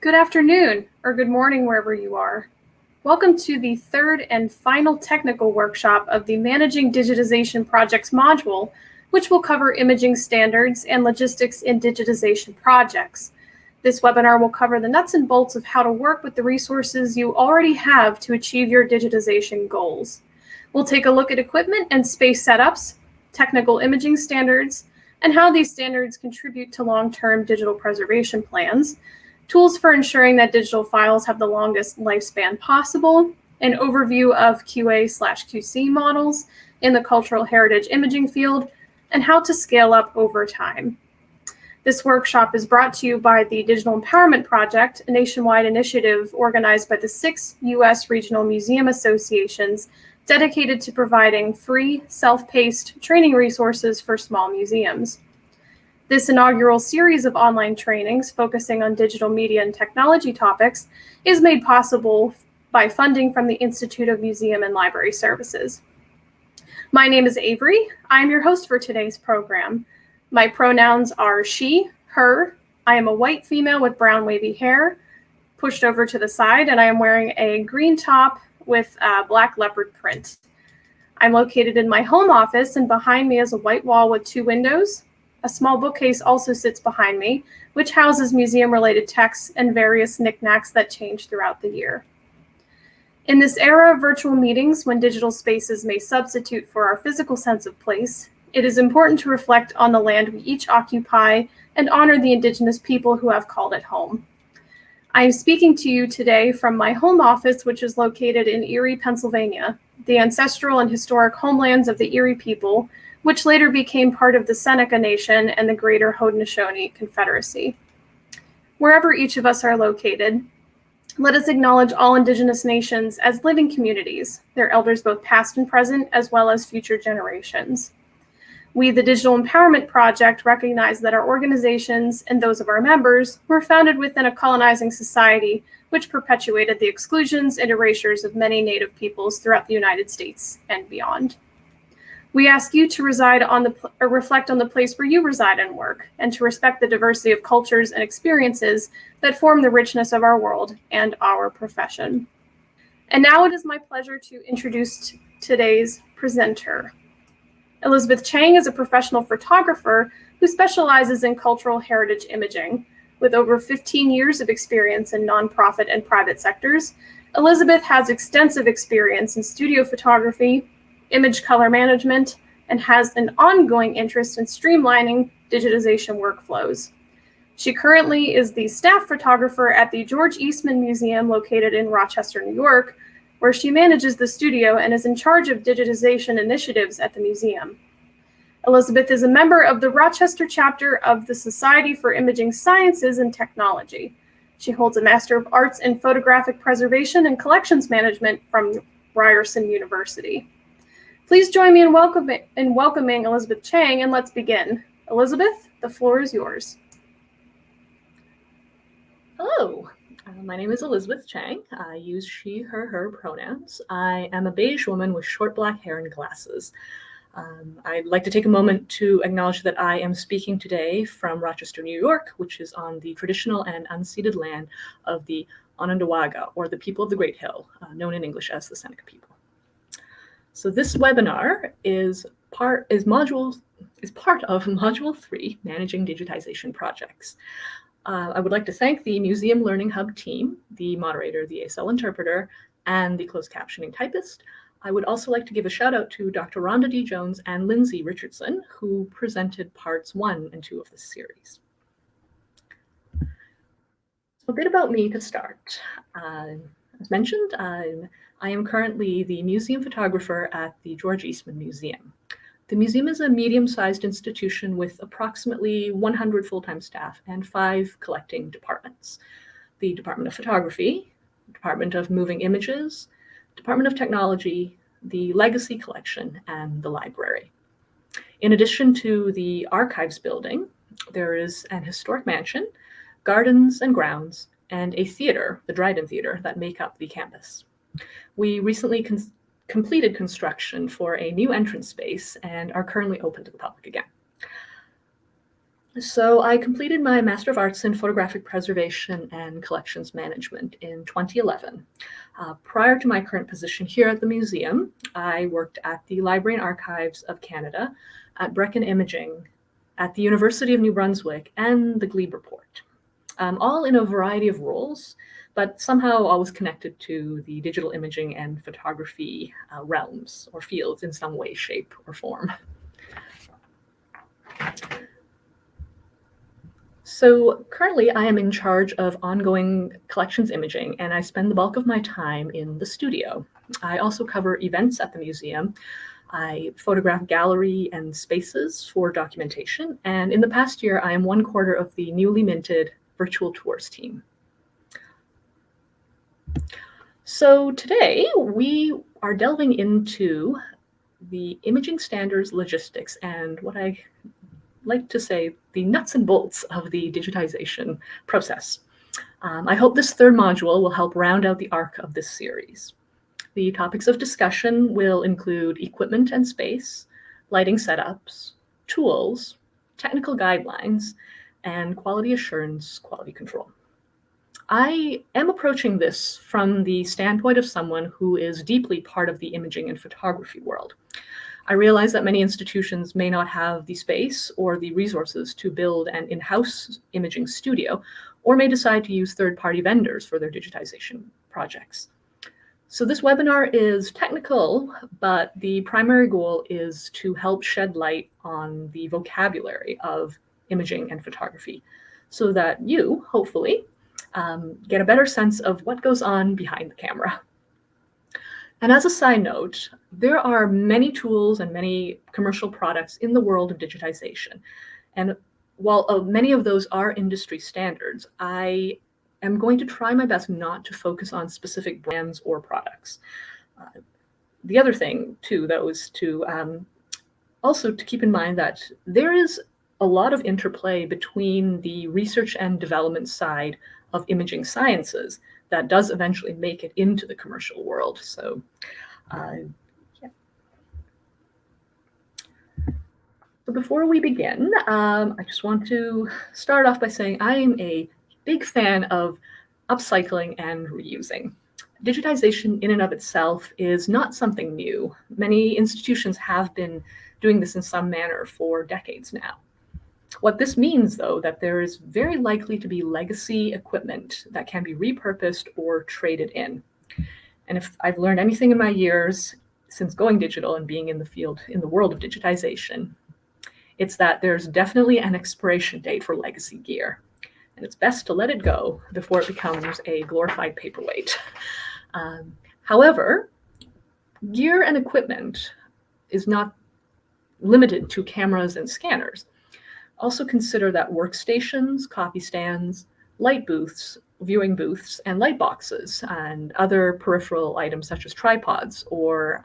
Good afternoon, or good morning wherever you are. Welcome to the third and final technical workshop of the Managing Digitization Projects module, which will cover imaging standards and logistics in digitization projects. This webinar will cover the nuts and bolts of how to work with the resources you already have to achieve your digitization goals. We'll take a look at equipment and space setups, technical imaging standards, and how these standards contribute to long-term digital preservation plans, tools for ensuring that digital files have the longest lifespan possible, an overview of QA/QC models in the cultural heritage imaging field, and how to scale up over time. This workshop is brought to you by the Digital Empowerment Project, a nationwide initiative organized by the 6 U.S. regional museum associations dedicated to providing free, self-paced training resources for small museums. This inaugural series of online trainings focusing on digital media and technology topics is made possible by funding from the Institute of Museum and Library Services. My name is Avery. I am your host for today's program. My pronouns are she, her. I am a white female with brown wavy hair, pushed over to the side, and I am wearing a green top with black leopard print. I'm located in my home office, and behind me is a white wall with 2 windows. A small bookcase also sits behind me, which houses museum-related texts and various knickknacks that change throughout the year. In this era of virtual meetings, when digital spaces may substitute for our physical sense of place, it is important to reflect on the land we each occupy and honor the Indigenous people who have called it home. I am speaking to you today from my home office, which is located in Erie, Pennsylvania, the ancestral and historic homelands of the Erie people, which later became part of the Seneca Nation and the Greater Haudenosaunee Confederacy. Wherever each of us are located, let us acknowledge all Indigenous nations as living communities, their elders both past and present, as well as future generations. We, the Digital Empowerment Project, recognize that our organizations and those of our members were founded within a colonizing society which perpetuated the exclusions and erasures of many Native peoples throughout the United States and beyond. We ask you to reflect on the place where you reside and work, and to respect the diversity of cultures and experiences that form the richness of our world and our profession. And now it is my pleasure to introduce today's presenter. Elizabeth Chang is a professional photographer who specializes in cultural heritage imaging. With over 15 years of experience in nonprofit and private sectors, Elizabeth has extensive experience in studio photography, image color management, and has an ongoing interest in streamlining digitization workflows. She currently is the staff photographer at the George Eastman Museum located in Rochester, New York, where she manages the studio and is in charge of digitization initiatives at the museum. Elizabeth is a member of the Rochester chapter of the Society for Imaging Sciences and Technology. She holds a Master of Arts in Photographic Preservation and Collections Management from Ryerson University. Please join me in welcoming Elizabeth Chang, and let's begin. Elizabeth, the floor is yours. Hello, my name is Elizabeth Chang. I use she, her pronouns. I am a beige woman with short black hair and glasses. I'd like to take a moment to acknowledge that I am speaking today from Rochester, New York, which is on the traditional and unceded land of the Onondaga, or the people of the Great Hill, known in English as the Seneca people. So this webinar is part of Module 3, Managing Digitization Projects. I would like to thank the Museum Learning Hub team, the moderator, the ASL interpreter, and the closed captioning typist. I would also like to give a shout out to Dr. Rhonda D. Jones and Lindsay Richardson, who presented parts 1 and 2 of this series. So a bit about me to start. As mentioned, I am currently the museum photographer at the George Eastman Museum. The museum is a medium-sized institution with approximately 100 full-time staff and 5 collecting departments: the Department of Photography, Department of Moving Images, Department of Technology, the Legacy Collection, and the Library. In addition to the Archives building, there is an historic mansion, gardens and grounds, and a theater, the Dryden Theater, that make up the campus. We recently completed construction for a new entrance space and are currently open to the public again. So I completed my Master of Arts in Photographic Preservation and Collections Management in 2011. Prior to my current position here at the museum, I worked at the Library and Archives of Canada, at Brecken Imaging, at the University of New Brunswick, and the Glebe Report, all in a variety of roles, but somehow always connected to the digital imaging and photography realms or fields in some way, shape, or form. So currently I am in charge of ongoing collections imaging, and I spend the bulk of my time in the studio. I also cover events at the museum. I photograph gallery and spaces for documentation, and in the past year I am 1/4 of the newly minted virtual tours team. So today we are delving into the imaging standards logistics and what I like to say, the nuts and bolts of the digitization process. I hope this third module will help round out the arc of this series. The topics of discussion will include equipment and space, lighting setups, tools, technical guidelines, and quality assurance, quality control. I am approaching this from the standpoint of someone who is deeply part of the imaging and photography world. I realize that many institutions may not have the space or the resources to build an in-house imaging studio, or may decide to use third-party vendors for their digitization projects. So this webinar is technical, but the primary goal is to help shed light on the vocabulary of imaging and photography so that you, hopefully, get a better sense of what goes on behind the camera. And as a side note, there are many tools and many commercial products in the world of digitization. And while many of those are industry standards, I am going to try my best not to focus on specific brands or products. The other thing, too, though, is to also to keep in mind that there is a lot of interplay between the research and development side of imaging sciences that does eventually make it into the commercial world. So, yeah. So before we begin, I just want to start off by saying I am a big fan of upcycling and reusing. Digitization in and of itself is not something new. Many institutions have been doing this in some manner for decades now. What this means, though, that there is very likely to be legacy equipment that can be repurposed or traded in. And if I've learned anything in my years since going digital and being in the field, in the world of digitization, it's that there's definitely an expiration date for legacy gear. And it's best to let it go before it becomes a glorified paperweight. However, gear and equipment is not limited to cameras and scanners. Also consider that workstations, copy stands, light booths, viewing booths, and light boxes, and other peripheral items such as tripods or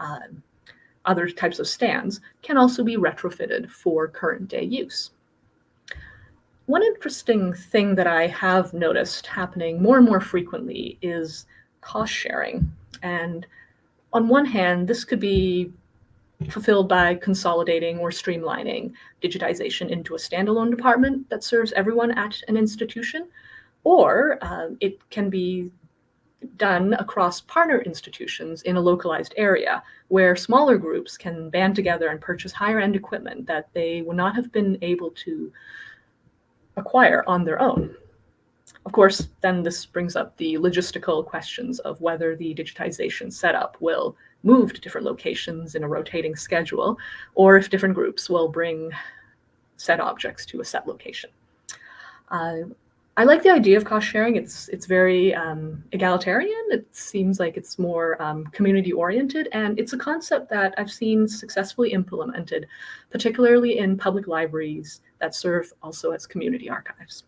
other types of stands can also be retrofitted for current day use. One interesting thing that I have noticed happening more and more frequently is cost sharing. And on one hand, this could be fulfilled by consolidating or streamlining digitization into a standalone department that serves everyone at an institution, or it can be done across partner institutions in a localized area where smaller groups can band together and purchase higher end equipment that they would not have been able to acquire on their own. Of course, then this brings up the logistical questions of whether the digitization setup will move to different locations in a rotating schedule, or if different groups will bring set objects to a set location. I like the idea of cost sharing. It's very egalitarian. It seems like it's more community oriented, and it's a concept that I've seen successfully implemented, particularly in public libraries that serve also as community archives.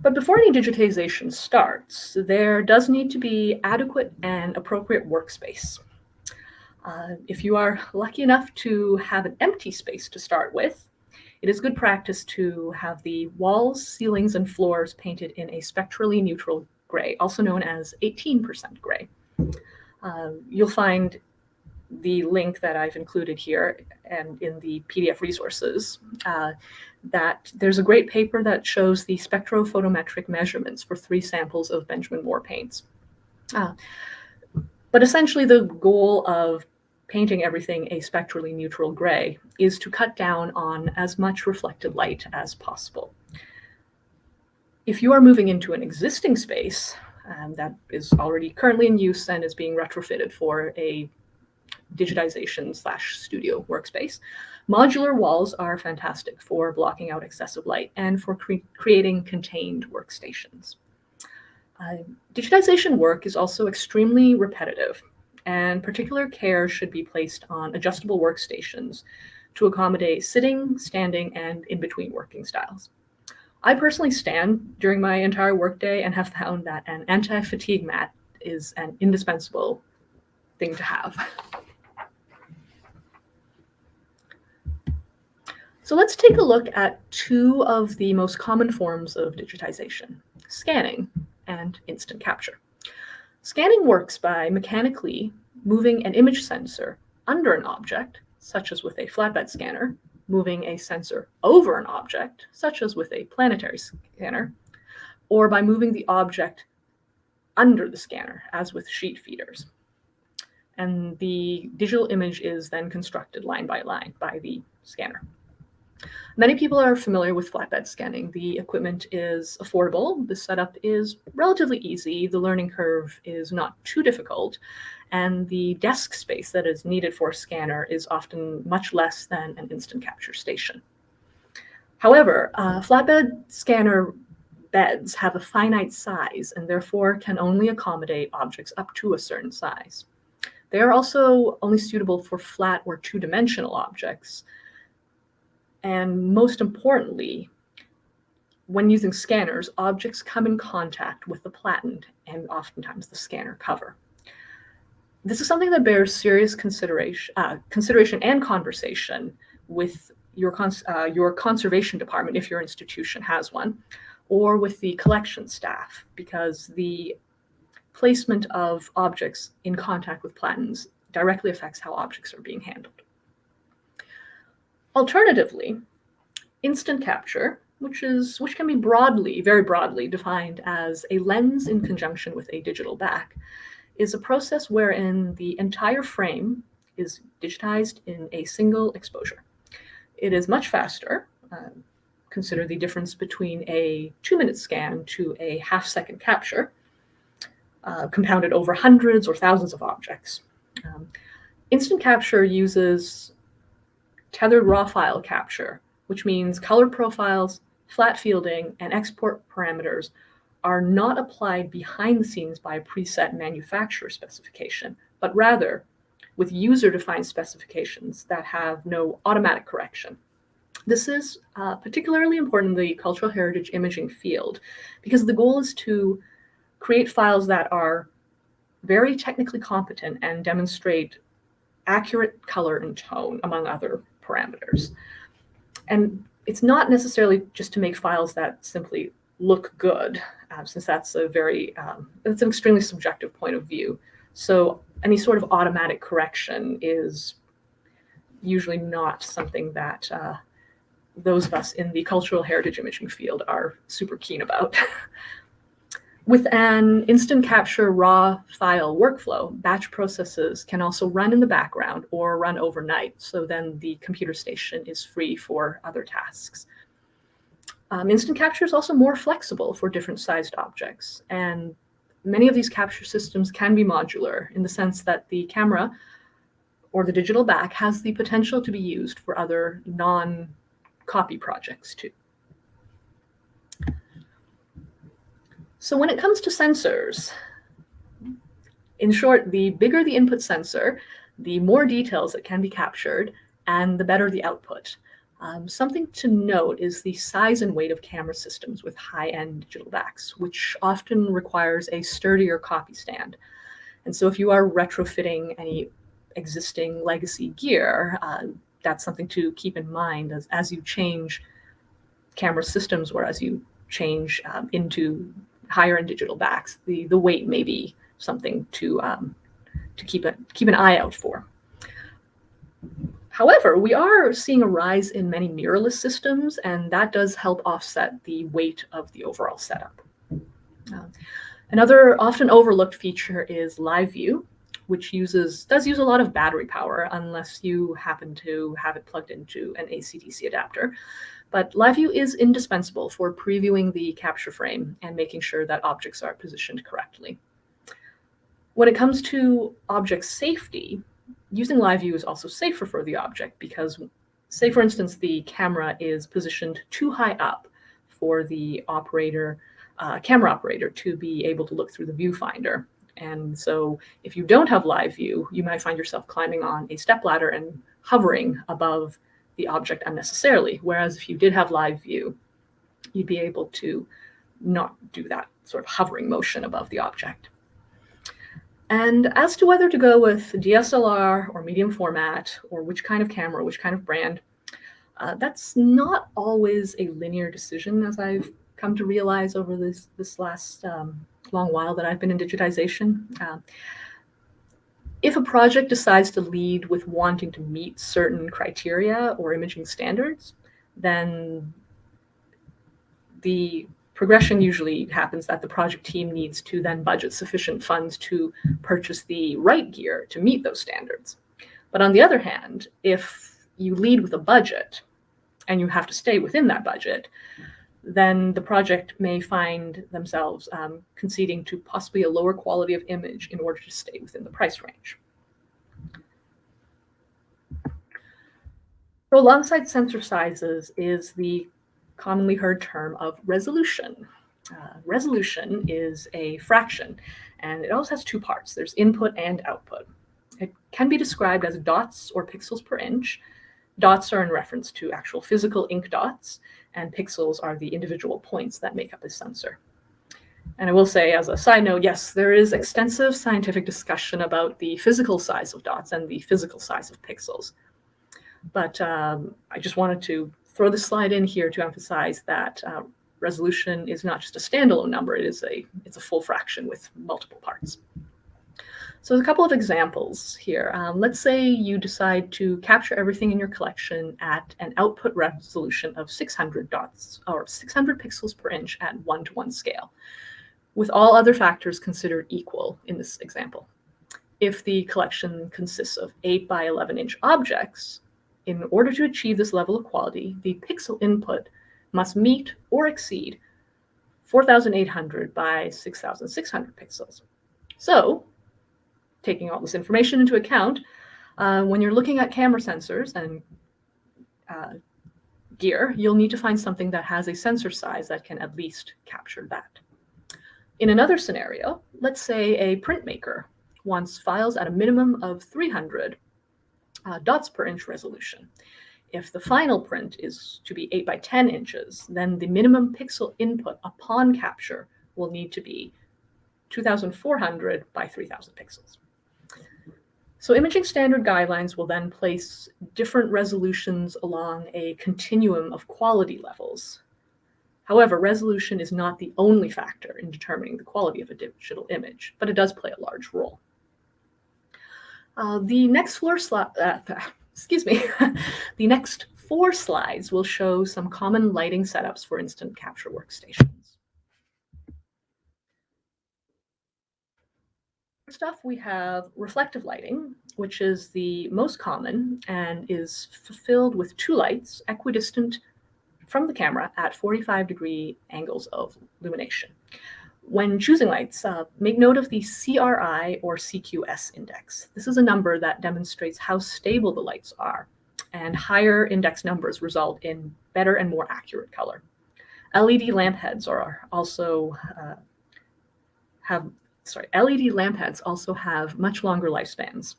But before any digitization starts, there does need to be adequate and appropriate workspace. If you are lucky enough to have an empty space to start with, it is good practice to have the walls, ceilings, and floors painted in a spectrally neutral gray, also known as 18% gray. You'll find the link that I've included here and in the PDF resources, that there's a great paper that shows the spectrophotometric measurements for 3 samples of Benjamin Moore paints. But essentially the goal of painting everything a spectrally neutral gray is to cut down on as much reflected light as possible. If you are moving into an existing space that is already currently in use and is being retrofitted for a digitization/studio workspace, modular walls are fantastic for blocking out excessive light and for creating contained workstations. Digitization work is also extremely repetitive, and particular care should be placed on adjustable workstations to accommodate sitting, standing, and in-between working styles. I personally stand during my entire workday and have found that an anti-fatigue mat is an indispensable thing to have. So let's take a look at 2 of the most common forms of digitization: scanning and instant capture. Scanning works by mechanically moving an image sensor under an object, such as with a flatbed scanner, moving a sensor over an object, such as with a planetary scanner, or by moving the object under the scanner, as with sheet feeders. And the digital image is then constructed line by line by the scanner. Many people are familiar with flatbed scanning. The equipment is affordable, the setup is relatively easy, the learning curve is not too difficult, and the desk space that is needed for a scanner is often much less than an instant capture station. However, flatbed scanner beds have a finite size and therefore can only accommodate objects up to a certain size. They are also only suitable for flat or 2-dimensional objects. And most importantly, when using scanners, objects come in contact with the platen and oftentimes the scanner cover. This is something that bears serious consideration and conversation with your conservation department, if your institution has one, or with the collection staff, because the placement of objects in contact with platens directly affects how objects are being handled. Alternatively, instant capture, which can be very broadly defined as a lens in conjunction with a digital back, is a process wherein the entire frame is digitized in a single exposure. It is much faster. Consider the difference between a 2-minute scan to a half-second capture, compounded over hundreds or thousands of objects. Instant capture uses tethered raw file capture, which means color profiles, flat fielding, and export parameters are not applied behind the scenes by a preset manufacturer specification, but rather with user-defined specifications that have no automatic correction. This is particularly important in the cultural heritage imaging field because the goal is to create files that are very technically competent and demonstrate accurate color and tone, among other parameters. And it's not necessarily just to make files that simply look good, since that's it's an extremely subjective point of view. So any sort of automatic correction is usually not something that those of us in the cultural heritage imaging field are super keen about. With an instant capture raw file workflow, batch processes can also run in the background or run overnight, so then the computer station is free for other tasks. Instant capture is also more flexible for different sized objects, and many of these capture systems can be modular in the sense that the camera or the digital back has the potential to be used for other non-copy projects too. So when it comes to sensors, in short, the bigger the input sensor, the more details that can be captured, and the better the output. Something to note is the size and weight of camera systems with high-end digital backs, which often requires a sturdier copy stand. And so if you are retrofitting any existing legacy gear, that's something to keep in mind as you change camera systems or as you change into higher end digital backs. The weight may be something to keep an eye out for. However, we are seeing a rise in many mirrorless systems, and that does help offset the weight of the overall setup. Another often overlooked feature is live view, which does use a lot of battery power unless you happen to have it plugged into an AC/DC adapter. But live view is indispensable for previewing the capture frame and making sure that objects are positioned correctly. When it comes to object safety, using live view is also safer for the object because, say for instance, the camera is positioned too high up for the camera operator to be able to look through the viewfinder. And so if you don't have live view, you might find yourself climbing on a stepladder and hovering above the object unnecessarily. Whereas if you did have live view, you'd be able to not do that sort of hovering motion above the object. And as to whether to go with DSLR or medium format, or which kind of camera, which kind of brand, that's not always a linear decision, as I've come to realize over this last long while that I've been in digitization. If a project decides to lead with wanting to meet certain criteria or imaging standards, then the progression usually happens that the project team needs to then budget sufficient funds to purchase the right gear to meet those standards. But on the other hand, if you lead with a budget and you have to stay within that budget, then the project may find themselves conceding to possibly a lower quality of image in order to stay within the price range. So alongside sensor sizes is the commonly heard term of resolution. Resolution is a fraction, and it also has two parts. There's input and output. It can be described as dots or pixels per inch. Dots are in reference to actual physical ink dots, and pixels are the individual points that make up a sensor. And I will say, as a side note, yes, there is extensive scientific discussion about the physical size of dots and the physical size of pixels. But I just wanted to throw this slide in here to emphasize that resolution is not just a standalone number, it's a full fraction with multiple parts. So a couple of examples here. Let's say you decide to capture everything in your collection at an output resolution of 600 dots, or 600 pixels per inch at 1:1 scale, with all other factors considered equal in this example. If the collection consists of 8 by 11 inch objects, in order to achieve this level of quality, the pixel input must meet or exceed 4,800 by 6,600 pixels. So, taking all this information into account, when you're looking at camera sensors and gear, you'll need to find something that has a sensor size that can at least capture that. In another scenario, let's say a printmaker wants files at a minimum of 300 dots per inch resolution. If the final print is to be 8 by 10 inches, then the minimum pixel input upon capture will need to be 2,400 by 3,000 pixels. So imaging standard guidelines will then place different resolutions along a continuum of quality levels. However, resolution is not the only factor in determining the quality of a digital image, but it does play a large role. The next four slides will show some common lighting setups for instant capture workstations. First off, we have reflective lighting, which is the most common and is fulfilled with two lights equidistant from the camera at 45-degree angles of illumination. When choosing lights, make note of the CRI or CQS index. This is a number that demonstrates how stable the lights are, and higher index numbers result in better and more accurate color. LED lamp heads also have much longer lifespans.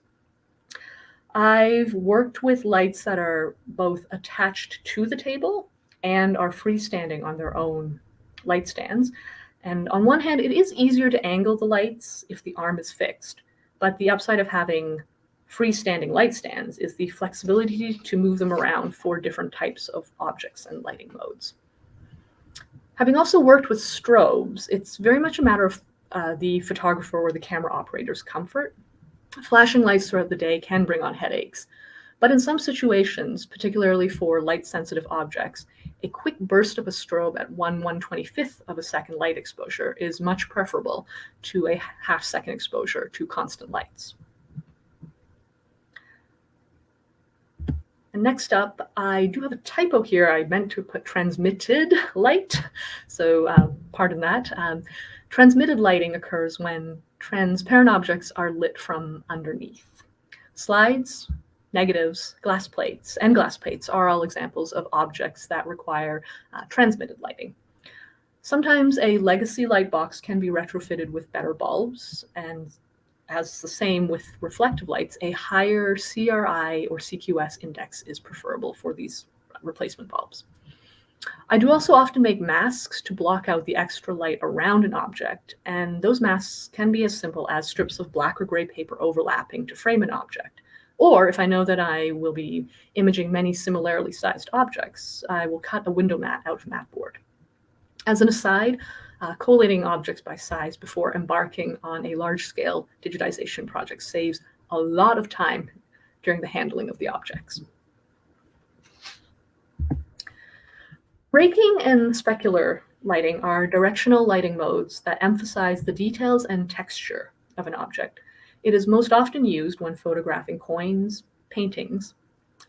I've worked with lights that are both attached to the table and are freestanding on their own light stands. And on one hand, it is easier to angle the lights if the arm is fixed, but the upside of having freestanding light stands is the flexibility to move them around for different types of objects and lighting modes. Having also worked with strobes, it's very much a matter of the photographer or the camera operator's comfort. Flashing lights throughout the day can bring on headaches, But in some situations, particularly for light-sensitive objects, a quick burst of a strobe at 1/125th of a second light exposure is much preferable to a half-second exposure to constant lights. And next up, I do have a typo here. I meant to put transmitted light, so pardon that. Transmitted lighting occurs when transparent objects are lit from underneath. Slides, negatives, glass plates are all examples of objects that require transmitted lighting. Sometimes a legacy light box can be retrofitted with better bulbs, and as the same with reflective lights, a higher CRI or CQS index is preferable for these replacement bulbs. I do also often make masks to block out the extra light around an object, and those masks can be as simple as strips of black or gray paper overlapping to frame an object. Or if I know that I will be imaging many similarly sized objects, I will cut a window mat out of mat board. As an aside, collating objects by size before embarking on a large-scale digitization project saves a lot of time during the handling of the objects. Raking and specular lighting are directional lighting modes that emphasize the details and texture of an object. It is most often used when photographing coins, paintings,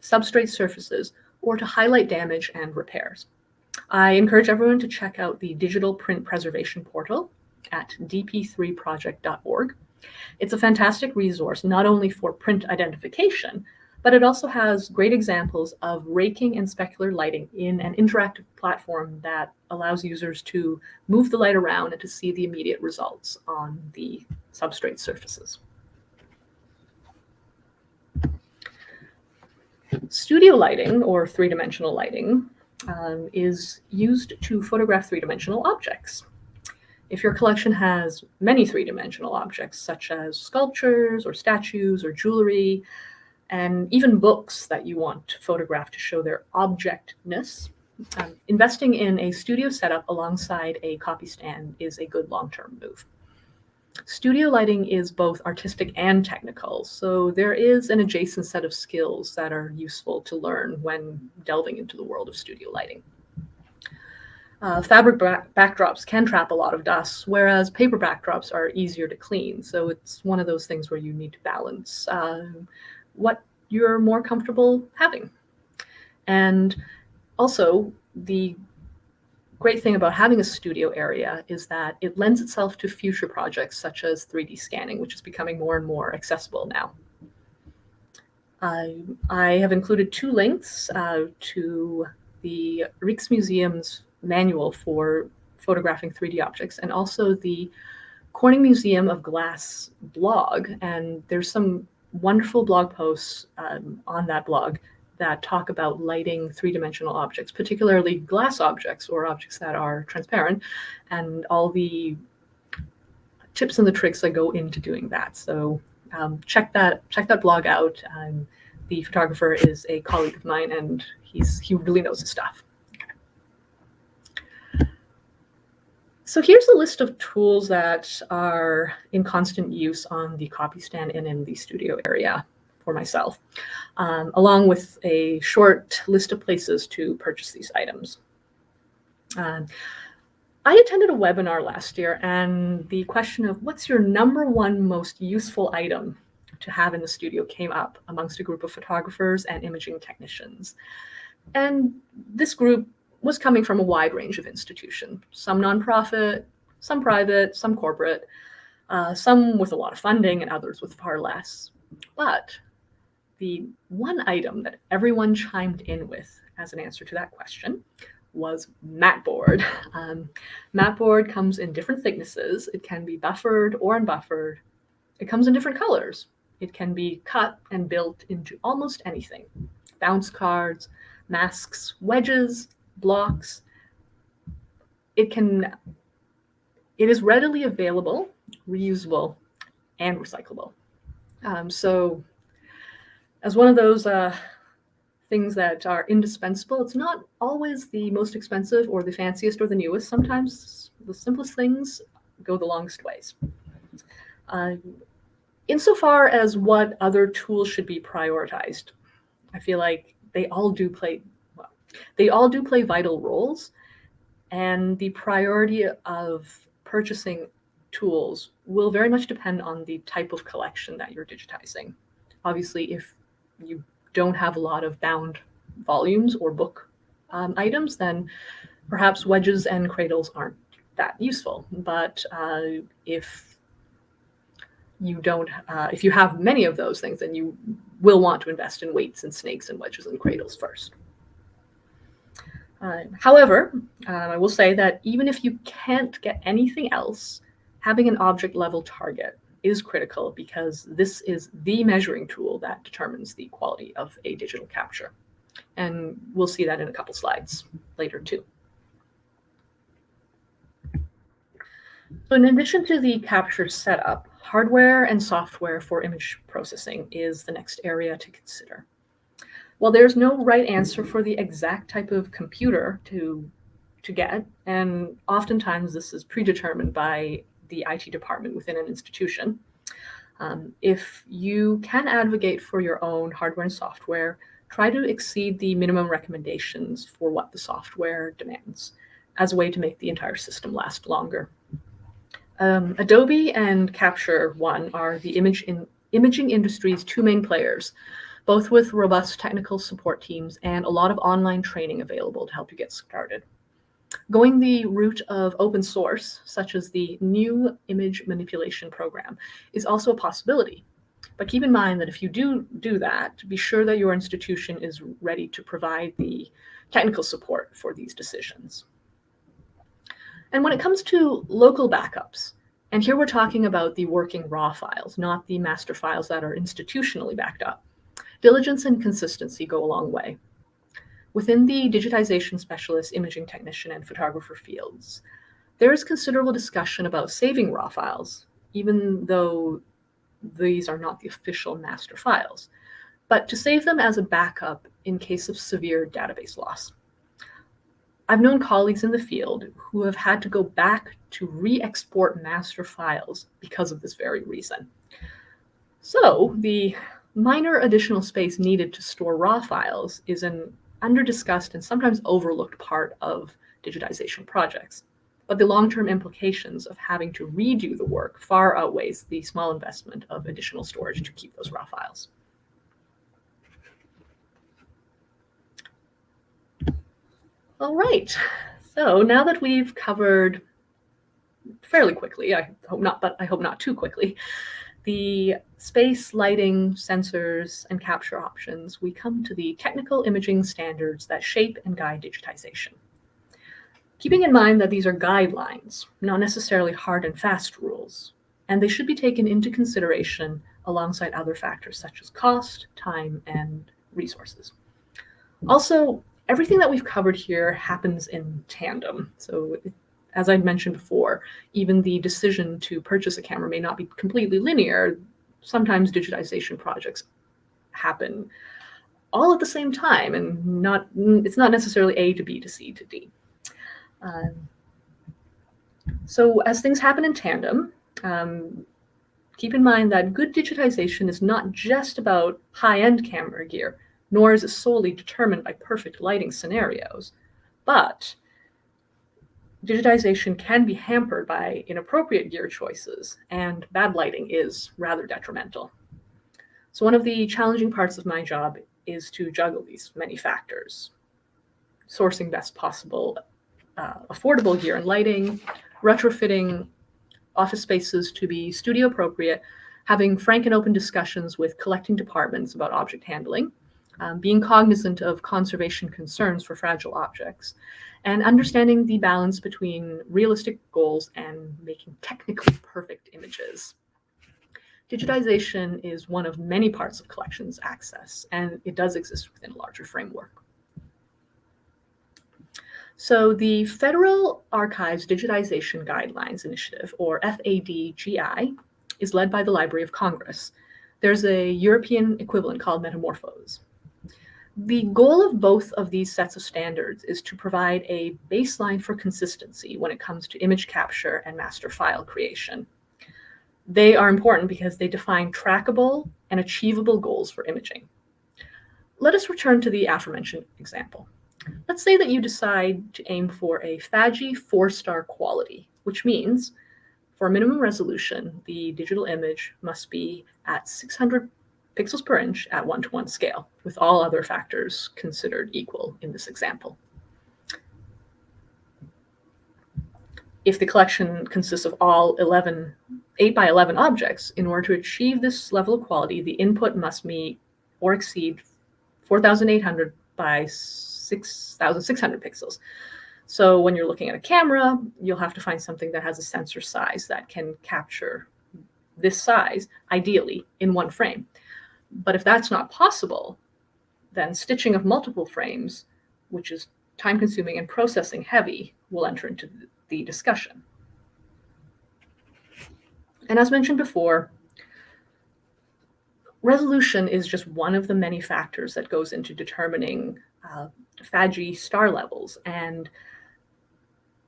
substrate surfaces, or to highlight damage and repairs. I encourage everyone to check out the Digital Print Preservation portal at dp3project.org. It's a fantastic resource, not only for print identification, but it also has great examples of raking and specular lighting in an interactive platform that allows users to move the light around and to see the immediate results on the substrate surfaces. Studio lighting, or three-dimensional lighting, is used to photograph three-dimensional objects. If your collection has many three-dimensional objects, such as sculptures or statues or jewelry, and even books that you want to photograph to show their objectness, investing in a studio setup alongside a copy stand is a good long-term move. Studio lighting is both artistic and technical, so there is an adjacent set of skills that are useful to learn when delving into the world of studio lighting. Fabric backdrops can trap a lot of dust, whereas paper backdrops are easier to clean, so it's one of those things where you need to balance what you're more comfortable having. And also, the great thing about having a studio area is that it lends itself to future projects such as 3D scanning, which is becoming more and more accessible now. I have included two links to the Rijksmuseum's manual for photographing 3D objects and also the Corning Museum of Glass blog. And there's some wonderful blog posts on that blog that talk about lighting three-dimensional objects, particularly glass objects or objects that are transparent, and all the tips and the tricks that go into doing that. So check that blog out. The photographer is a colleague of mine, and he really knows his stuff. Okay. So here's a list of tools that are in constant use on the copy stand and in the studio area for myself, along with a short list of places to purchase these items. I attended a webinar last year, and the question of what's your number one most useful item to have in the studio came up amongst a group of photographers and imaging technicians. And this group was coming from a wide range of institutions, some nonprofit, some private, some corporate, some with a lot of funding and others with far less. But the one item that everyone chimed in with as an answer to that question was mat board. Mat board comes in different thicknesses. It can be buffered or unbuffered. It comes in different colors. It can be cut and built into almost anything. Bounce cards, masks, wedges, blocks. It is readily available, reusable, and recyclable. So as one of those things that are indispensable, it's not always the most expensive or the fanciest or the newest. Sometimes the simplest things go the longest ways. Insofar as what other tools should be prioritized, I feel like they all do play vital roles, and the priority of purchasing tools will very much depend on the type of collection that you're digitizing. Obviously, if you don't have a lot of bound volumes or book items, then perhaps wedges and cradles aren't that useful. But if you have many of those things, then you will want to invest in weights and snakes and wedges and cradles first. However, I will say that even if you can't get anything else, having an object level target is critical, because this is the measuring tool that determines the quality of a digital capture. And we'll see that in a couple slides later too. So in addition to the capture setup, hardware and software for image processing is the next area to consider. While there's no right answer for the exact type of computer to get, and oftentimes this is predetermined by the IT department within an institution, if you can advocate for your own hardware and software, try to exceed the minimum recommendations for what the software demands as a way to make the entire system last longer. Adobe and Capture One are the imaging industry's two main players, both with robust technical support teams and a lot of online training available to help you get started. Going the route of open source, such as the new image manipulation program, is also a possibility. But keep in mind that if you do that, be sure that your institution is ready to provide the technical support for these decisions. And when it comes to local backups, and here we're talking about the working raw files, not the master files that are institutionally backed up, diligence and consistency go a long way. Within the digitization specialist, imaging technician, and photographer fields, there is considerable discussion about saving raw files, even though these are not the official master files, but to save them as a backup in case of severe database loss. I've known colleagues in the field who have had to go back to re-export master files because of this very reason. So the minor additional space needed to store raw files is an under-discussed and sometimes overlooked part of digitization projects. But the long-term implications of having to redo the work far outweighs the small investment of additional storage to keep those raw files. All right, so now that we've covered fairly quickly, I hope not too quickly, the space, lighting, sensors, and capture options, we come to the technical imaging standards that shape and guide digitization. Keeping in mind that these are guidelines, not necessarily hard and fast rules, and they should be taken into consideration alongside other factors such as cost, time, and resources. Also, everything that we've covered here happens in tandem. So as I mentioned before, even the decision to purchase a camera may not be completely linear. Sometimes digitization projects happen all at the same time, and it's not necessarily A to B to C to D. So as things happen in tandem, keep in mind that good digitization is not just about high-end camera gear, nor is it solely determined by perfect lighting scenarios, but digitization can be hampered by inappropriate gear choices, and bad lighting is rather detrimental. So one of the challenging parts of my job is to juggle these many factors: sourcing best possible affordable gear and lighting, retrofitting office spaces to be studio appropriate, having frank and open discussions with collecting departments about object handling, being cognizant of conservation concerns for fragile objects, and understanding the balance between realistic goals and making technically perfect images. Digitization is one of many parts of collections access, and it does exist within a larger framework. So the Federal Archives Digitization Guidelines Initiative, or FADGI, is led by the Library of Congress. There's a European equivalent called Metamorphose. The goal of both of these sets of standards is to provide a baseline for consistency when it comes to image capture and master file creation. They are important because they define trackable and achievable goals for imaging. let us return to the aforementioned example. Let's say that you decide to aim for a FADGI 4-star quality, which means for minimum resolution, the digital image must be at 600 pixels per inch at 1:1 scale, with all other factors considered equal in this example. If the collection consists of all 8 by 11 objects, in order to achieve this level of quality, the input must meet or exceed 4,800 by 6,600 pixels. So when you're looking at a camera, you'll have to find something that has a sensor size that can capture this size, ideally, in one frame. But if that's not possible, then stitching of multiple frames, which is time-consuming and processing heavy, will enter into the discussion. And as mentioned before, resolution is just one of the many factors that goes into determining FADGI star levels. And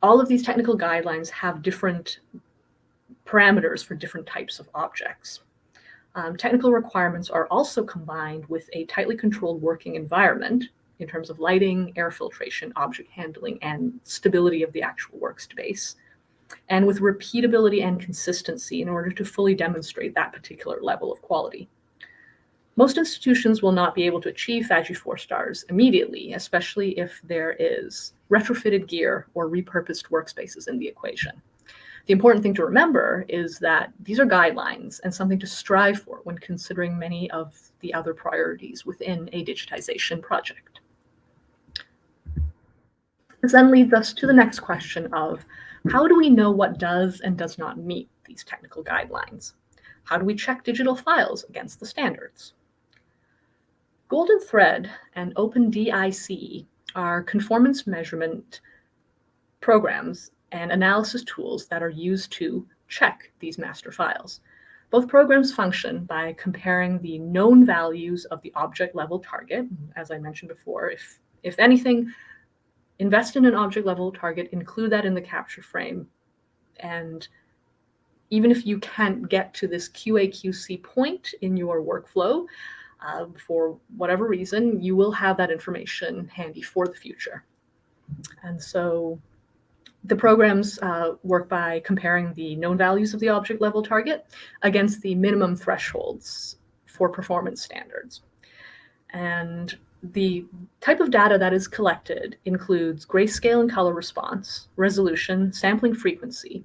all of these technical guidelines have different parameters for different types of objects. Technical requirements are also combined with a tightly controlled working environment in terms of lighting, air filtration, object handling, and stability of the actual workspace, and with repeatability and consistency in order to fully demonstrate that particular level of quality. Most institutions will not be able to achieve FADGI 4 stars immediately, especially if there is retrofitted gear or repurposed workspaces in the equation. The important thing to remember is that these are guidelines and something to strive for when considering many of the other priorities within a digitization project. This then leads us to the next question of how do we know what does and does not meet these technical guidelines? How do we check digital files against the standards? Golden Thread and OpenDICE are conformance measurement programs and analysis tools that are used to check these master files. Both programs function by comparing the known values of the object level target. As I mentioned before, if anything, invest in an object level target, include that in the capture frame. And even if you can't get to this QA/QC point in your workflow, for whatever reason, you will have that information handy for the future. And so the programs work by comparing the known values of the object level target against the minimum thresholds for performance standards. And the type of data that is collected includes grayscale and color response, resolution, sampling frequency,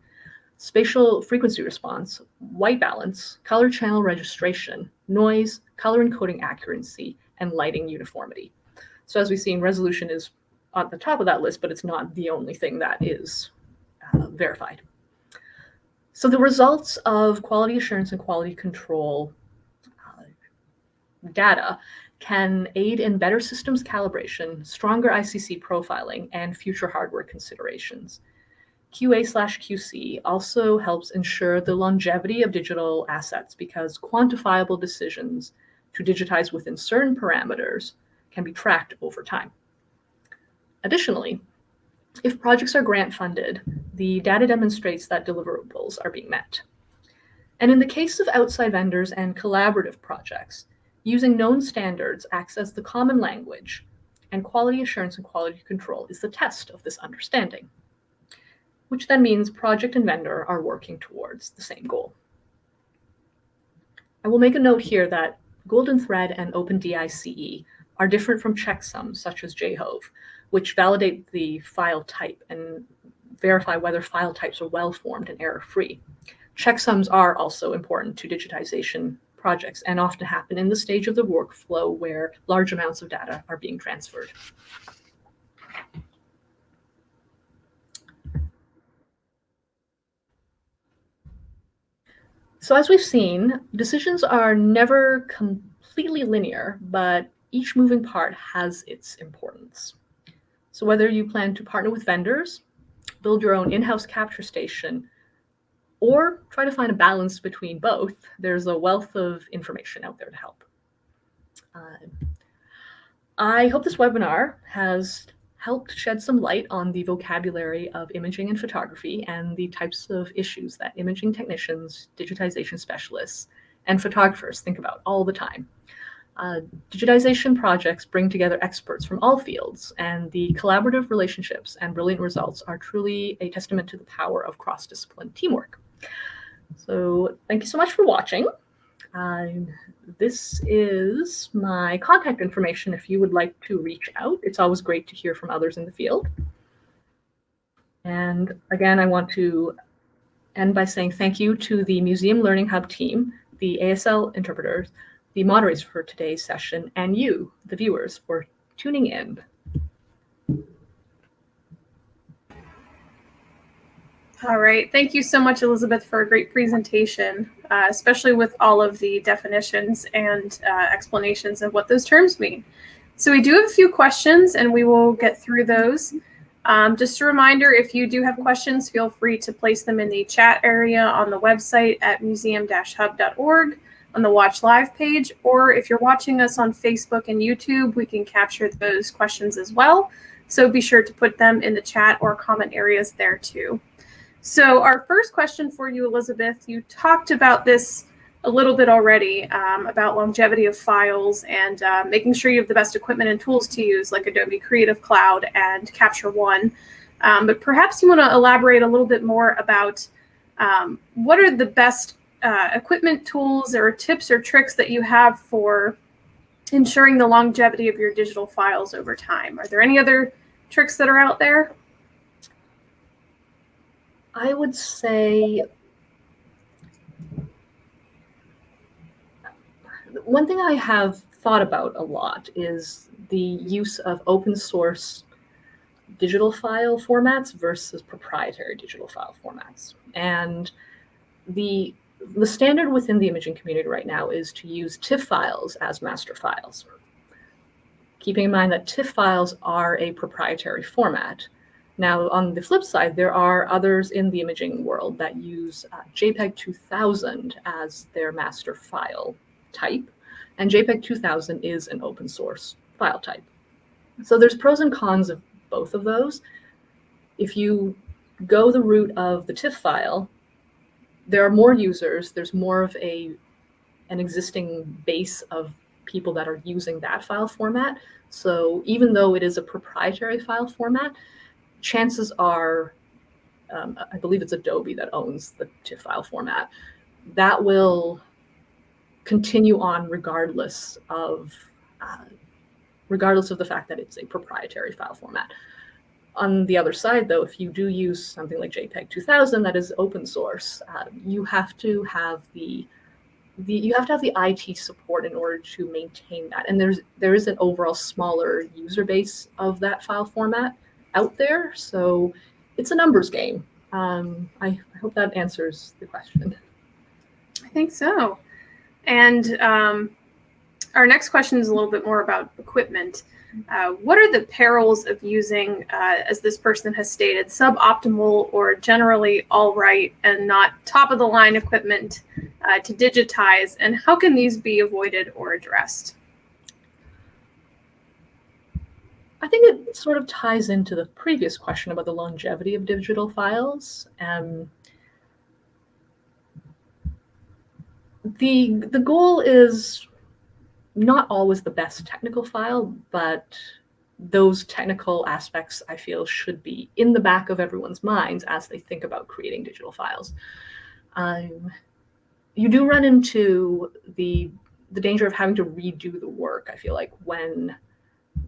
spatial frequency response, white balance, color channel registration, noise, color encoding accuracy, and lighting uniformity. So as we've seen, resolution is on the top of that list, but it's not the only thing that is verified. So the results of quality assurance and quality control data can aid in better systems calibration, stronger ICC profiling, and future hardware considerations. QA/QC also helps ensure the longevity of digital assets because quantifiable decisions to digitize within certain parameters can be tracked over time. Additionally, if projects are grant funded, the data demonstrates that deliverables are being met. And in the case of outside vendors and collaborative projects, using known standards acts as the common language, and quality assurance and quality control is the test of this understanding, which then means project and vendor are working towards the same goal. I will make a note here that Golden Thread and OpenDICE are different from checksums such as JHOVE, which validate the file type and verify whether file types are well-formed and error-free. Checksums are also important to digitization projects and often happen in the stage of the workflow where large amounts of data are being transferred. So as we've seen, decisions are never completely linear, but each moving part has its importance. So whether you plan to partner with vendors, build your own in-house capture station, or try to find a balance between both, there's a wealth of information out there to help. I hope this webinar has helped shed some light on the vocabulary of imaging and photography and the types of issues that imaging technicians, digitization specialists, and photographers think about all the time. Digitization projects bring together experts from all fields, and the collaborative relationships and brilliant results are truly a testament to the power of cross-discipline teamwork. So thank you so much for watching. This is my contact information if you would like to reach out. It's always great to hear from others in the field. And again, I want to end by saying thank you to the Museum Learning Hub team, the ASL interpreters, the moderators for today's session, and you, the viewers, for tuning in. All right. Thank you so much, Elizabeth, for a great presentation, especially with all of the definitions and explanations of what those terms mean. So we do have a few questions, and we will get through those. Just a reminder, if you do have questions, feel free to place them in the chat area on the website at museum-hub.org on the Watch Live page, or if you're watching us on Facebook and YouTube, we can capture those questions as well. So be sure to put them in the chat or comment areas there too. So our first question for you, Elizabeth, you talked about this a little bit already, about longevity of files and making sure you have the best equipment and tools to use, like Adobe Creative Cloud and Capture One. But perhaps you want to elaborate a little bit more about what are the best equipment, tools, or tips or tricks that you have for ensuring the longevity of your digital files over time. Are there any other tricks that are out there? I would say one thing I have thought about a lot is the use of open source digital file formats versus proprietary digital file formats. And the standard within the imaging community right now is to use TIFF files as master files. Keeping in mind that TIFF files are a proprietary format. Now, on the flip side, there are others in the imaging world that use JPEG 2000 as their master file type, and JPEG 2000 is an open source file type. So there's pros and cons of both of those. If you go the route of the TIFF file, there are more users, there's more of an existing base of people that are using that file format. So even though it is a proprietary file format, chances are, I believe it's Adobe that owns the TIFF file format, that will continue on regardless of the fact that it's a proprietary file format. On the other side, though, if you do use something like JPEG 2000 that is open source, you have to have the IT support in order to maintain that. And there is an overall smaller user base of that file format out there, so it's a numbers game. I hope that answers the question. I think so. And our next question is a little bit more about equipment. What are the perils of using, as this person has stated, suboptimal or generally all right and not top of the line equipment to digitize, and how can these be avoided or addressed? I think it sort of ties into the previous question about the longevity of digital files. The goal is not always the best technical file, but those technical aspects, I feel, should be in the back of everyone's minds as they think about creating digital files. You do run into the danger of having to redo the work, I feel like, when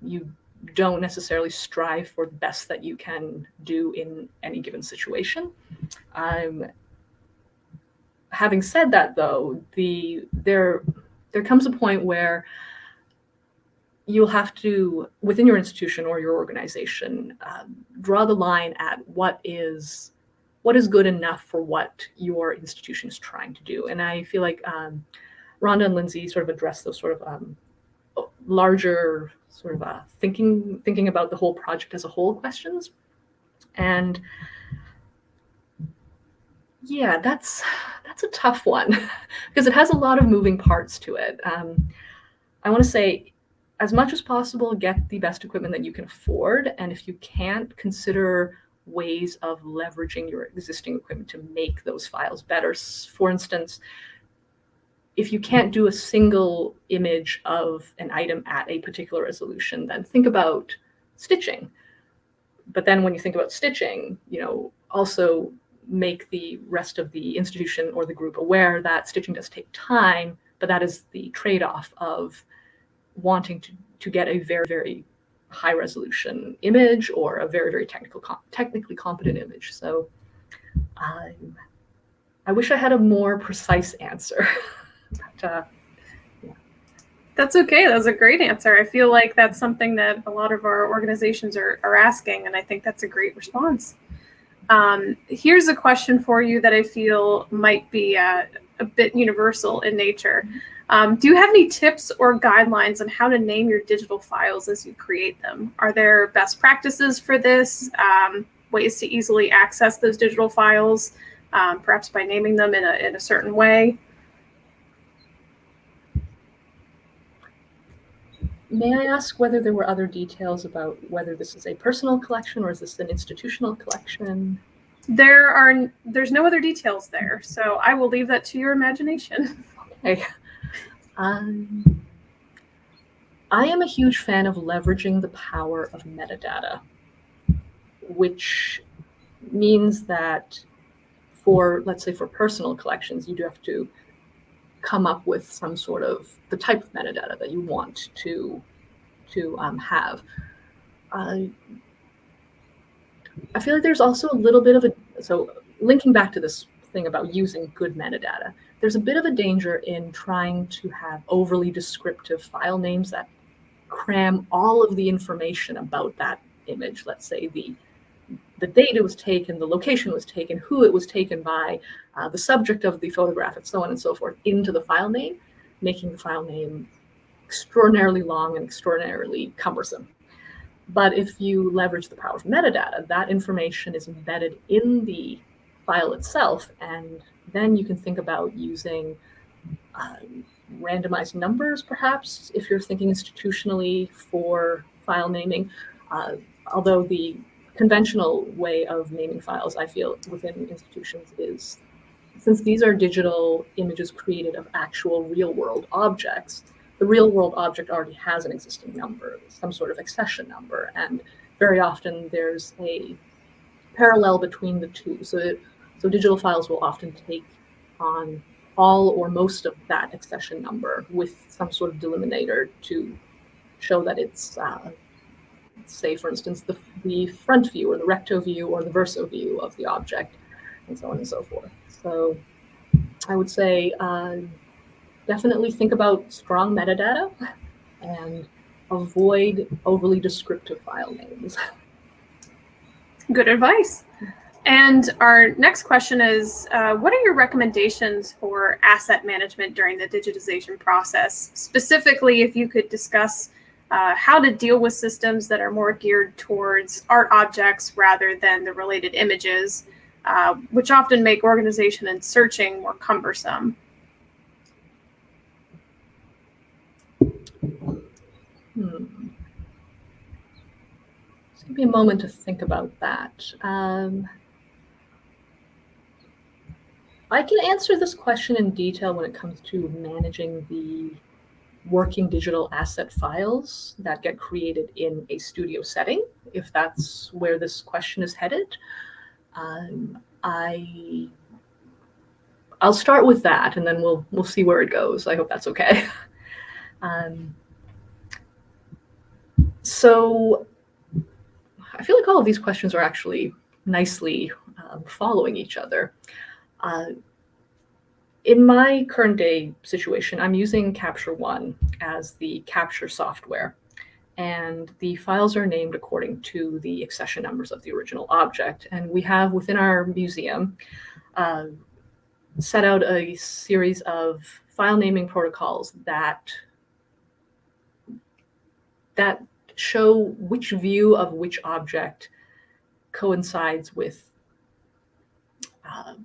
you don't necessarily strive for the best that you can do in any given situation. Having said that, though, there comes a point where you'll have to, within your institution or your organization, draw the line at what is good enough for what your institution is trying to do. And I feel like Rhonda and Lindsay sort of addressed those sort of larger sort of thinking about the whole project as a whole questions. And yeah, that's a tough one because it has a lot of moving parts to it. I want to say, as much as possible, get the best equipment that you can afford. And if you can't, consider ways of leveraging your existing equipment to make those files better. For instance, if you can't do a single image of an item at a particular resolution, then think about stitching. But then when you think about stitching, also make the rest of the institution or the group aware that stitching does take time, but that is the trade-off of wanting to get a very, very high resolution image or a very, very technically competent image. So I wish I had a more precise answer. But, yeah. That's okay. That's a great answer. I feel like that's something that a lot of our organizations are asking, and I think that's a great response. Here's a question for you that I feel might be a bit universal in nature. Do you have any tips or guidelines on how to name your digital files as you create them? Are there best practices for this? Ways to easily access those digital files, perhaps by naming them in a certain way? May I ask whether there were other details about whether this is a personal collection or is this an institutional collection? There's no other details there, so I will leave that to your imagination. Okay. I am a huge fan of leveraging the power of metadata, which means that let's say for personal collections, you do have to come up with some sort of the type of metadata that you want to have. I feel like there's also a little bit of so linking back to this thing about using good metadata, there's a bit of a danger in trying to have overly descriptive file names that cram all of the information about that image. Let's say the date it was taken, the location was taken, who it was taken by, the subject of the photograph, and so on and so forth, into the file name, making the file name extraordinarily long and extraordinarily cumbersome. But if you leverage the power of metadata, that information is embedded in the file itself, and then you can think about using randomized numbers, perhaps, if you're thinking institutionally for file naming. Although the conventional way of naming files, I feel, within institutions is, since these are digital images created of actual real-world objects, the real-world object already has an existing number, some sort of accession number, and very often there's a parallel between the two. So digital files will often take on all or most of that accession number with some sort of delimiter to show that it's, say, for instance, the front view or the recto view or the verso view of the object, and so on and so forth. So I would say definitely think about strong metadata and avoid overly descriptive file names. Good advice. And our next question is, what are your recommendations for asset management during the digitization process? Specifically, if you could discuss how to deal with systems that are more geared towards art objects rather than the related images, which often make organization and searching more cumbersome. Just give me a moment to think about that. I can answer this question in detail when it comes to managing the working digital asset files that get created in a studio setting, if that's where this question is headed. I'll start with that, and then we'll see where it goes. I hope that's okay. So I feel like all of these questions are actually nicely following each other. In my current day situation, I'm using Capture One as the capture software, and the files are named according to the accession numbers of the original object. And we have within our museum set out a series of file naming protocols that show which view of which object coincides with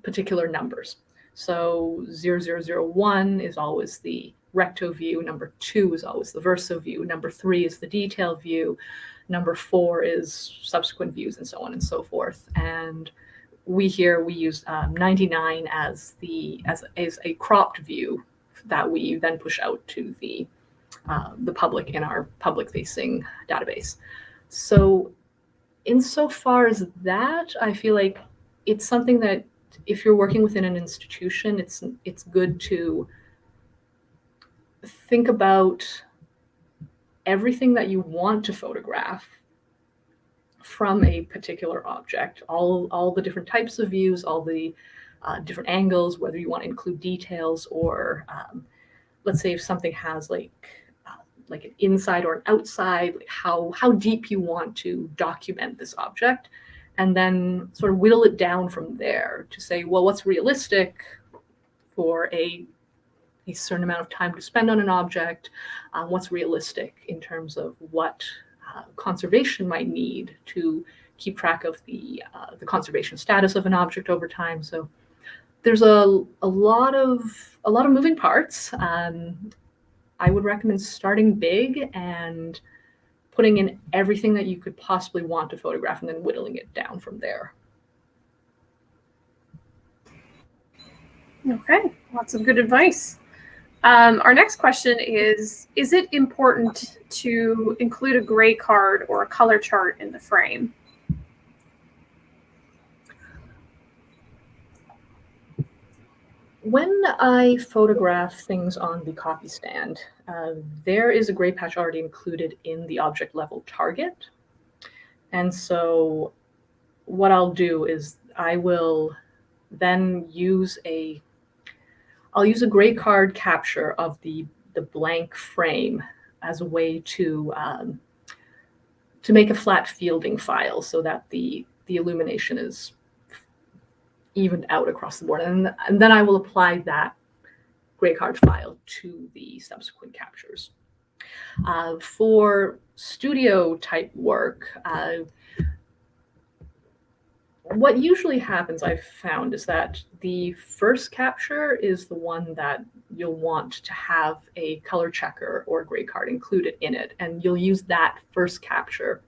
particular numbers. So 0001 is always the recto view, number 2 is always the verso view, number 3 is the detail view, number 4 is subsequent views, and so on and so forth. And we use 99 as a cropped view that we then push out to the public in our public-facing database. So insofar as that, I feel like it's something that if you're working within an institution, it's good to think about everything that you want to photograph from a particular object, all the different types of views, all the different angles, whether you want to include details or let's say if something has like an inside or an outside, like how deep you want to document this object, and then sort of whittle it down from there to say, well, what's realistic for a certain amount of time to spend on an object, what's realistic in terms of what conservation might need to keep track of the conservation status of an object over time. So there's a lot of moving parts. I would recommend starting big and putting in everything that you could possibly want to photograph and then whittling it down from there. Okay, lots of good advice. Our next question is it important to include a gray card or a color chart in the frame? When I photograph things on the copy stand, there is a gray patch already included in the object level target. And so what I'll do is I will then use I'll use a gray card capture of the blank frame as a way to make a flat fielding file so that the illumination is evened out across the board. And then I will apply that gray card file to the subsequent captures. For studio type work, what usually happens, I've found, is that the first capture is the one that you'll want to have a color checker or a gray card included in it. And you'll use that first capture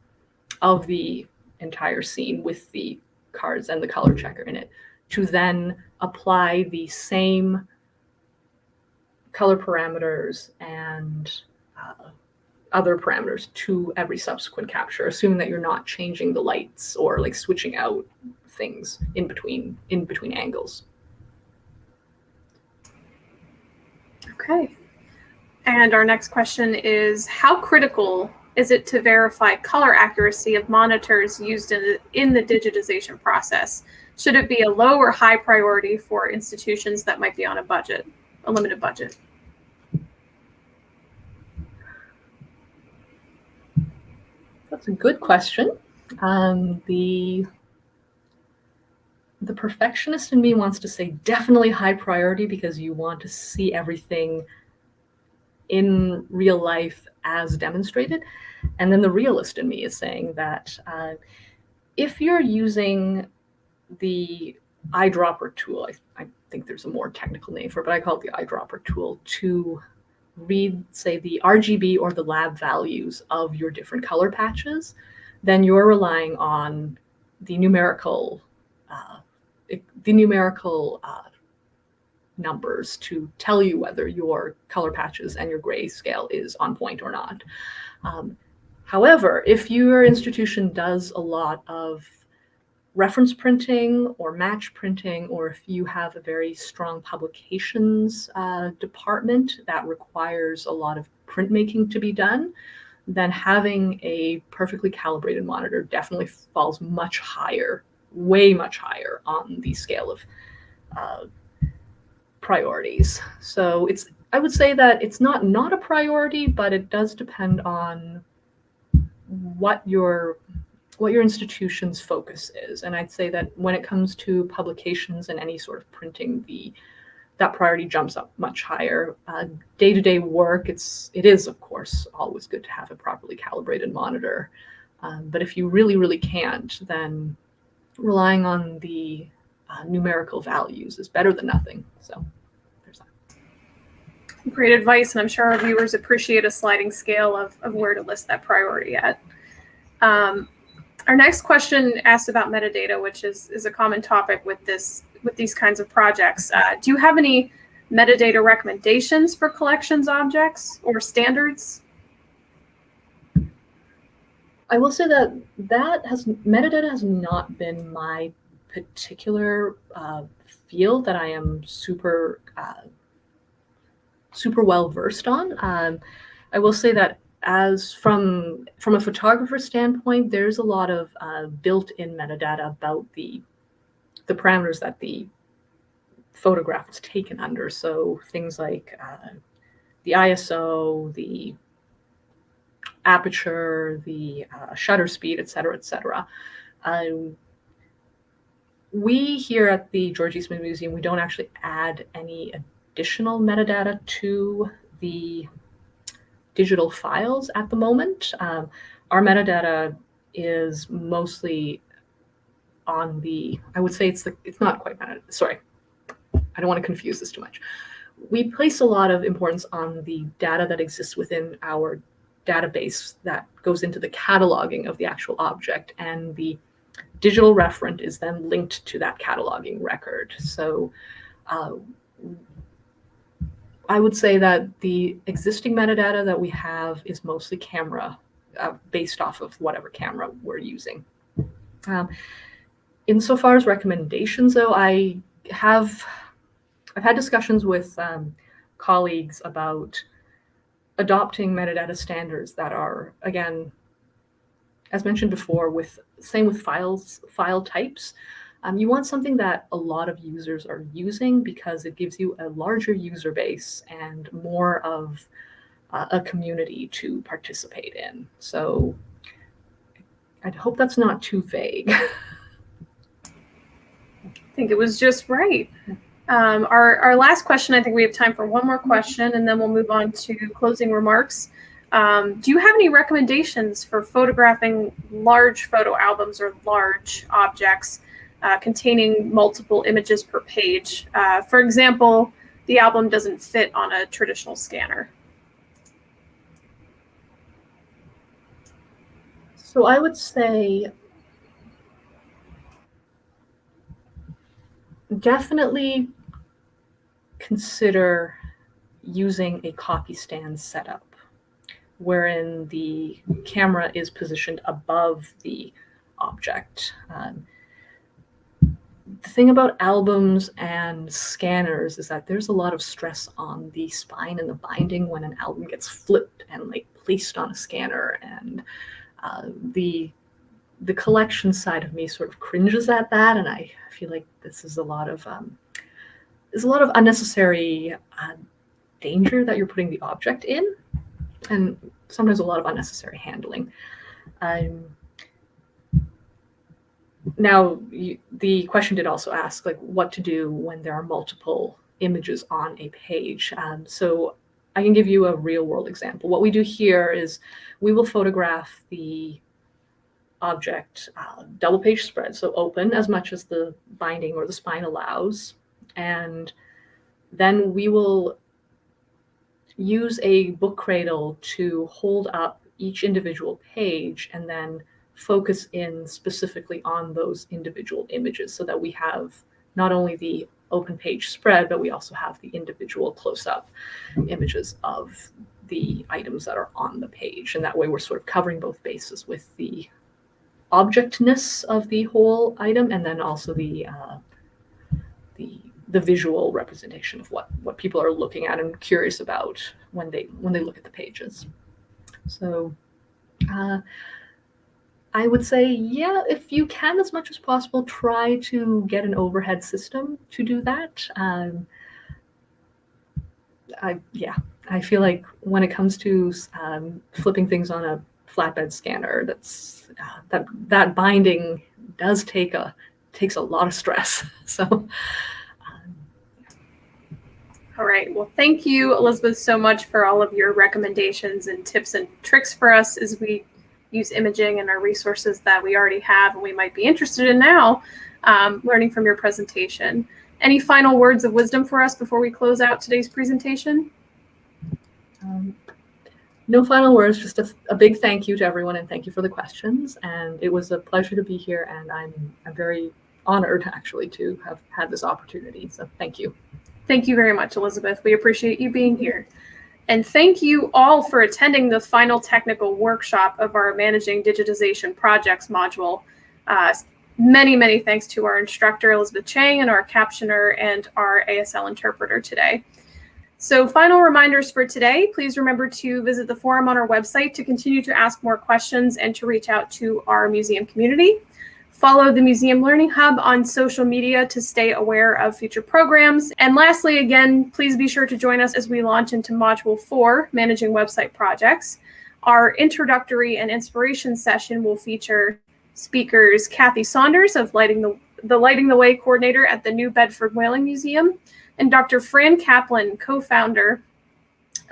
of the entire scene with the cards and the color checker in it to then apply the same color parameters and other parameters to every subsequent capture, assuming that you're not changing the lights or like switching out things in between angles. Okay. And our next question is, how critical is it to verify color accuracy of monitors used in the digitization process? Should it be a low or high priority for institutions that might be on a limited budget? That's a good question. The perfectionist in me wants to say definitely high priority because you want to see everything in real life as demonstrated. And then the realist in me is saying that if you're using the eyedropper tool, I think there's a more technical name for it, but I call it the eyedropper tool, to read, say, the RGB or the lab values of your different color patches, then you're relying on the numerical numbers to tell you whether your color patches and your grayscale is on point or not. However, if your institution does a lot of reference printing or match printing, or if you have a very strong publications department that requires a lot of printmaking to be done, then having a perfectly calibrated monitor definitely falls much higher, way much higher on the scale of priorities. So I would say that it's not a priority, but it does depend on what your institution's focus is. And I'd say that when it comes to publications and any sort of printing, that priority jumps up much higher. Day-to-day work, it is of course always good to have a properly calibrated monitor. But if you really, really can't, then relying on the numerical values is better than nothing. So there's that. Great advice, and I'm sure our viewers appreciate a sliding scale of where to list that priority at. Our next question asks about metadata, which is a common topic with these kinds of projects. Do you have any metadata recommendations for collections objects or standards? I will say that metadata has not been my particular field that I am super well versed on. I will say that as from a photographer standpoint, there's a lot of built-in metadata about the parameters that the photograph was taken under. So things like the ISO, the aperture, the shutter speed, et cetera, et cetera. We here at the George Eastman Museum, we don't actually add any additional metadata to the digital files at the moment. Our metadata is mostly on the, I would say it's not quite metadata, sorry, I don't want to confuse this too much. We place a lot of importance on the data that exists within our database that goes into the cataloging of the actual object, and the digital referent is then linked to that cataloging record. So I would say that the existing metadata that we have is mostly camera, based off of whatever camera we're using. Insofar as recommendations, though, I've had discussions with colleagues about adopting metadata standards that are, again, as mentioned before, same with file types. You want something that a lot of users are using because it gives you a larger user base and more of a community to participate in. So I hope that's not too vague. I think it was just right. Our last question, I think we have time for one more question, and then we'll move on to closing remarks. Do you have any recommendations for photographing large photo albums or large objects containing multiple images per page? For example, the album doesn't fit on a traditional scanner. So I would say definitely consider using a copy stand setup, wherein the camera is positioned above the object. The thing about albums and scanners is that there's a lot of stress on the spine and the binding when an album gets flipped and like placed on a scanner, and the collection side of me sort of cringes at that, and I feel like this is a lot of unnecessary danger that you're putting the object in, and sometimes a lot of unnecessary handling. Now, the question did also ask like what to do when there are multiple images on a page. So I can give you a real world example. What we do here is we will photograph the object double page spread, so open as much as the binding or the spine allows, and then we will use a book cradle to hold up each individual page and then focus in specifically on those individual images so that we have not only the open page spread, but we also have the individual close-up images of the items that are on the page. And that way we're sort of covering both bases with the objectness of the whole item and then also the visual representation of what people are looking at and curious about when they look at the pages. So I would say, yeah, if you can, as much as possible, try to get an overhead system to do that. I feel like when it comes to flipping things on a flatbed scanner, that binding takes a lot of stress. So. All right. Well, thank you, Elizabeth, so much for all of your recommendations and tips and tricks for us as we use imaging and our resources that we already have and we might be interested in now, learning from your presentation. Any final words of wisdom for us before we close out today's presentation? No final words, just a big thank you to everyone, and thank you for the questions. And it was a pleasure to be here, and I'm very honored actually to have had this opportunity. So thank you. Thank you very much, Elizabeth. We appreciate you being here. And thank you all for attending the final technical workshop of our Managing Digitization Projects module. Many thanks to our instructor, Elizabeth Chang, and our captioner and our ASL interpreter today. So final reminders for today, please remember to visit the forum on our website to continue to ask more questions and to reach out to our museum community. Follow the Museum Learning Hub on social media to stay aware of future programs. And lastly, again, please be sure to join us as we launch into Module 4, Managing Website Projects. Our introductory and inspiration session will feature speakers Kathy Saunders of Lighting the Way coordinator at the New Bedford Whaling Museum, and Dr. Fran Kaplan, co-founder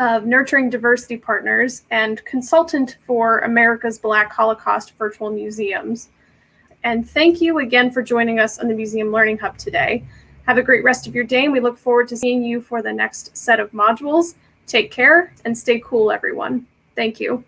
of Nurturing Diversity Partners and consultant for America's Black Holocaust Virtual Museums. And thank you again for joining us on the Museum Learning Hub today. Have a great rest of your day, and we look forward to seeing you for the next set of modules. Take care and stay cool, everyone. Thank you.